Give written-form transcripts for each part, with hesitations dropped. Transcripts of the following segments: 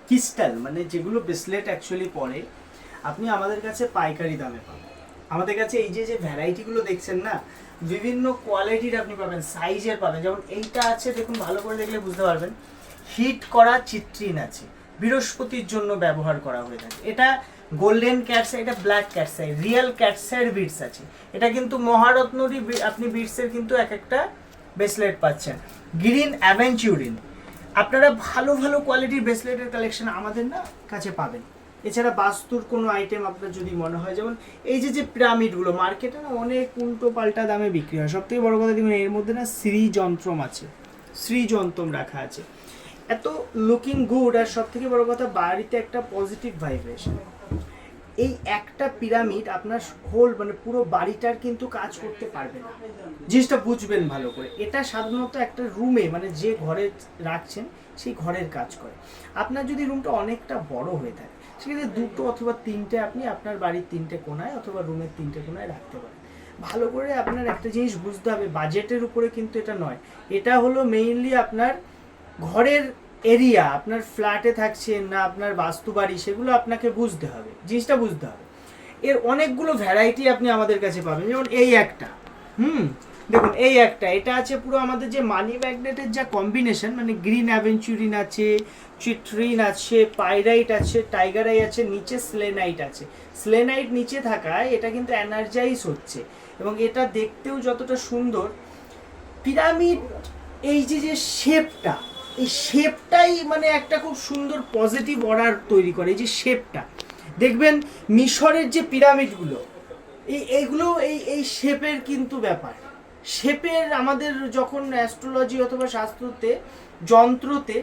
Crystal মানে যেগুলো bracelet actually পরে আপনি আমাদের কাছে পাইকারি দামে পাবেন। আমাদের কাছে এই যে যে ভ্যারাইটিগুলো দেখছেন না, বিভিন্ন কোয়ালিটির আপনি পাবেন, সাইজের পাবেন। যেমন এইটা আছে, দেখুন ভালো করে দেখলে বুঝতে পারবেন, হিট করা চিত্রিন আছে, বৃহস্পতির জন্য ব্যবহার করা হয়ে থাকে। এটা গোল্ডেন ক্যাটসাই, এটা ব্ল্যাক ক্যাটসাই, রিয়েল ক্যাটসাইয়ের বিটস আছে। এটা কিন্তু মহারত্নরই আপনি বিটসের কিন্তু এক একটা ব্রেসলেট পাচ্ছেন। গ্রিন অ্যাভেঞ্চুরিন, আপনারা ভালো ভালো কোয়ালিটির ব্রেসলেটের কালেকশন আমাদের না কাছে পাবেন। এছাড়া বাস্তুর কোনো আইটেম আপনার যদি মনে হয়, যেমন এই যে যে পিরামিডগুলো মার্কেটে না অনেক উল্টো পাল্টা দামে বিক্রি হয়। সবথেকে বড় কথা দেখুন, এর মধ্যে না শ্রীযন্ত্রম আছে, শ্রীযন্ত্রম রাখা আছে, এত লুকিং গুড। আর সব থেকে বড় কথা, বাড়িতে একটা পজিটিভ ভাইব্রেশন। এই একটা পিরামিড আপনার হোল মানে পুরো বাড়িটার কিন্তু কাজ করতে পারবে না, জিনিসটা বুঝবেন ভালো করে। এটা সাধারণত একটা রুমে মানে যে ঘরে রাখছেন সেই ঘরের কাজ করে। আপনার যদি রুমটা অনেকটা বড় হয়ে থাকে, সেক্ষেত্রে দুটো অথবা তিনটে আপনি আপনার বাড়ির তিনটে কোণায় অথবা রুমের তিনটে কোণায় রাখতে পারেন। ভালো করে আপনার একটা জিনিস বুঝতে হবে, বাজেটের উপরে কিন্তু এটা নয়। এটা হলো মেইনলি আপনার ঘরের এরিয়া, আপনার ফ্ল্যাটে থাকছেন না আপনার বাস্তু বাড়ি, সেগুলো আপনাকে বুঝতে হবে, জিনিসটা বুঝতে হবে। এর অনেকগুলো ভ্যারাইটি আপনি আমাদের কাছে পাবেন। যেমন এই একটা, দেখুন এই একটা, এটা আছে পুরো আমাদের যে মানি ম্যাগনেটের যা কম্বিনেশন, মানে গ্রিন অ্যাভেঞ্চুরিন আছে, চিট্রিন আছে, পাইরাইট আছে, টাইগার আই আছে, নিচে স্লেনাইট আছে। স্লেনাইট নিচে থাকায় এটা কিন্তু এনার্জাইজ হচ্ছে, এবং এটা দেখতেও যতটা সুন্দর। পিরামিড এই যে যে শেপটা, এই শেপটাই মানে একটা খুব সুন্দর পজিটিভ অর্ডার তৈরি করে। এই যে শেপটা দেখবেন, মিশরের যে পিরামিডগুলো, এইগুলো এই শেপের কিন্তু ব্যাপার। শেপের আমাদের যখন অ্যাস্ট্রোলজি অথবা শাস্ত্রতে, যন্ত্রতে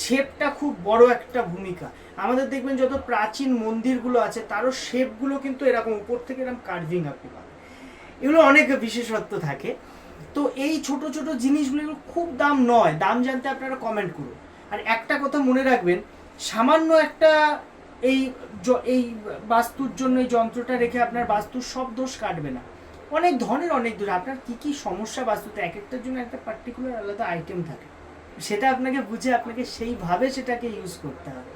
শেপটা খুব বড় একটা ভূমিকা। আমাদের দেখবেন যত প্রাচীন মন্দিরগুলো আছে তারও শেপগুলো কিন্তু এরকম উপর থেকে এরকম কার্ভিং আপনি পাবেন। এগুলো অনেক বিশেষত্ব থাকে। তো এই ছোট ছোট জিনিসগুলো খুব দাম নয়, দাম জানতে আপনারা কমেন্ট করুন। আর একটা কথা মনে রাখবেন, সামান্য একটা এই এই বাস্তুর জন্য এই যন্ত্রটা রেখে আপনার বাস্তুর সব দোষ কাটবে না। অনেক ধরনের অনেক দূর আপনার কি কি সমস্যা বাস্তুতে, এক একটার জন্য একটা পার্টিকুলার আলাদা আইটেম থাকে, সেটা আপনাকে বুঝে আপনাকে সেইভাবে সেটাকে ইউজ করতে হবে।